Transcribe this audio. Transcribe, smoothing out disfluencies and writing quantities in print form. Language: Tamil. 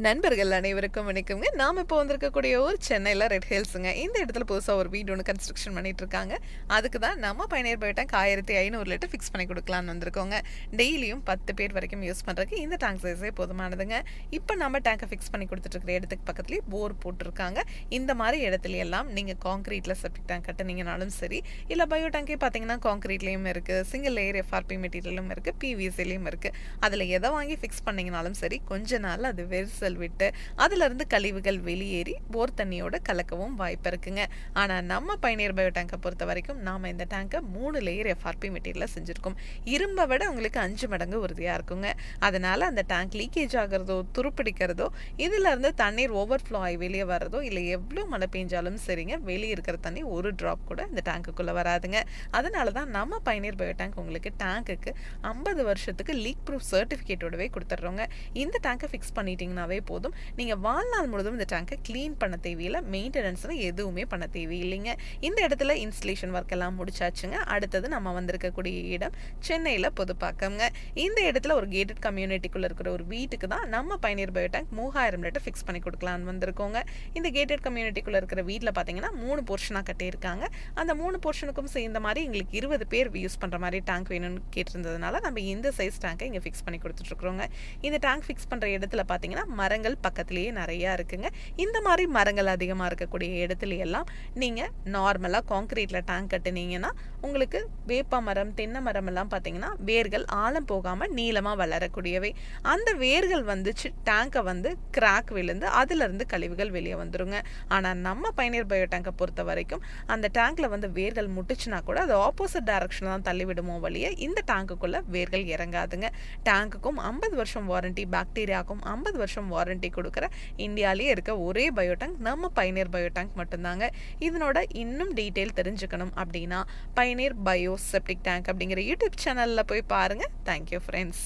நண்பர்கள் அனைவருக்கும் வணக்கம்ங்க. நாம இப்போ வந்திருக்கக்கூடிய ஒரு சென்னையில ரெட் ஹில்ஸுங்க. இந்த இடத்துல புதுசா ஒரு வீடு ஒண்ணு கன்ஸ்ட்ரக்ஷன் பண்ணிட்டு இருக்காங்க. அதுக்கு தான் நம்ம பயணியர் பயோடேங்க் 1500 லிட்டர் ஃபிக்ஸ் பண்ணி குடுக்கலாம்னு வந்திருக்கோங்க. டெய்லியும் 10 பேர் வரைக்கும் யூஸ் பண்றதுக்கு இந்த டேங்க் சைஸே போதுமானதுங்க. இப்போ நம்ம டேங்கை ஃபிக்ஸ் பண்ணி கொடுத்துட்டு இருக்கிற இடத்துக்கு பக்கத்துலேயே போர் போட்டிருக்காங்க. இந்த மாதிரி இடத்துல எல்லாம் நீங்க கான்கிரீட்ல செப்டிக் டேங்க் கட்டுனீங்கனாலும் சரி, இல்ல பயோ டேங்கே பார்த்தீங்கன்னா கான்கிரீட்லயும் இருக்கு, சிங்கிள் லேயர் எஃப்ஆர்பி மெட்டீரியலும் இருக்கு, பிவிசிலையும் இருக்கு. அதுல எதை வாங்கி ஃபிக்ஸ் பண்ணீங்கனாலும் சரி, கொஞ்ச நாள் அது வெரிசல் விட்டு அதுல இருந்து கழிவுகள் வெளியேறி போர் தண்ணியோட கலக்கவும் வாய்ப்பு இருக்குங்க. ஆனா நம்ம பயணியர் பயோ டேங்கை பொறுத்த வரைக்கும் நாம இந்த டேங்கை 3 லேயர் எஃப்ஆர்பி மெட்டீரியல செஞ்சிருக்கோம். இரும்பை விட உங்களுக்கு 5 மடங்கு உறுதியா இருக்குங்க. அதனால அந்த டேங்க் லீக்கேஜ் ஆகிறதோ, துருப்பிடிக்கிறதோ, இதுல இருந்து தண்ணீர் ஓவர்ஃப்ளோ ஆகி வெளியே வர்றதோ, இல்லை எவ்வளோ மழை பெஞ்சாலும் சரிங்க, வெளியே இருக்கிற தண்ணி ஒரு டிராப் கூட இந்த டேங்குக்குள்ள வராதுங்க. அதனால தான் நம்ம பயணியர் பயோ டேங்க் உங்களுக்கு டேங்குக்கு 50 வருஷத்துக்கு லீக் ப்ரூஃப் சர்டிஃபிகேட்டோடவே கொடுத்துட்றோங்க. இந்த டேங்கை ஃபிக்ஸ் பண்ணிட்டீங்கன்னாவே போதும். நீங்க வாழ்நாள் முழுவதும் இந்த டேங்கை கிளீன் பண்ண தேவையில்லை, மெயின்டெனன்ஸ்னு எதுவுமே பண்ண தேவையில்லைங்க. இந்த இடத்துல இன்ஸ்டலேஷன் ஒர்க் எல்லாம் முடிச்சாச்சுங்க. அடுத்தது நம்ம வந்திருக்கக்கூடிய இடம் சென்னையில் புதுப்பாக்கம்ங்க. இந்த இடத்துல ஒரு கேட்டட் கம்யூனிட்டிக்குள்ள இருக்கிற ஒரு வீட்டுக்கு தான் நம்ம பயணியர் பயோ டேங்க் 3000 லிட்டர் ஃபிக்ஸ் பண்ணி கொடுக்கலான்னு வந்திருக்கோங்க. இந்த கேட்டட் கம்யூனிட்டிக்குள்ள இருக்கிற வீட்டில் பார்த்தீங்கன்னா 3 போர்ஷனாக கட்டியிருக்காங்க. அந்த 3 போர்ஷனுக்கும் சேர்ந்த மாதிரி எங்களுக்கு 20 பேர் யூஸ் பண்ணுற மாதிரி டேங்க் வேணும்னு கேட்டிருந்ததுனால நம்ம இந்த சைஸ் டேங்கை இங்கே ஃபிக்ஸ் பண்ணி கொடுத்துட்ருக்குறோங்க. இந்த டேங்க் ஃபிக்ஸ் பண்ணுற இடத்துல பார்த்தீங்கன்னா மரங்கள் பக்கத்துலேயே நிறையா இருக்குங்க. இந்த மாதிரி மரங்கள் அதிகமாக இருக்கக்கூடிய இடத்துல எல்லாம் நீங்கள் நார்மலாக கான்கிரீட்டில் டேங்க் கட்டுனீங்கன்னா உங்களுக்கு வேப்ப மரம், தென்னை மரம் எல்லாம் பார்த்தீங்கன்னா வேர்கள் ஆழம் போகாமல் நீளமாக வளரக்கூடியவை. அந்த வேர்கள் வந்துச்சு டேங்கை வந்து கிராக் விழுந்து அதுலேருந்து கழிவுகள் வெளியே வந்துருங்க. ஆனால் நம்ம பயணியர் பயோ டேங்கை பொறுத்த வரைக்கும் அந்த டேங்க்ல வந்து வேர்கள் முட்டுச்சுன்னா கூட அது ஆப்போசிட் டைரக்ஷனில் தான் தள்ளி விடுமோ வழியே இந்த டேங்குக்குள்ள வேர்கள் இறங்காதுங்க. டேங்குக்கும் 50 வருஷம் வாரண்டி, பாக்டீரியாவுக்கும் 50 வருஷம் வாரண்டி கொடுக்குற இந்தியாவிலேயே இருக்க ஒரே பயோ டேங்க் நம்ம பயணியர் பயோ டேங்க் மட்டும்தாங்க. இதனோட இன்னும் டீட்டெயில் தெரிஞ்சுக்கணும் அப்படின்னா பயணியர் பயோ செப்டிக் டேங்க் அப்படிங்கிற யூடியூப் சேனலில் போய் பாருங்கள். Thank you friends.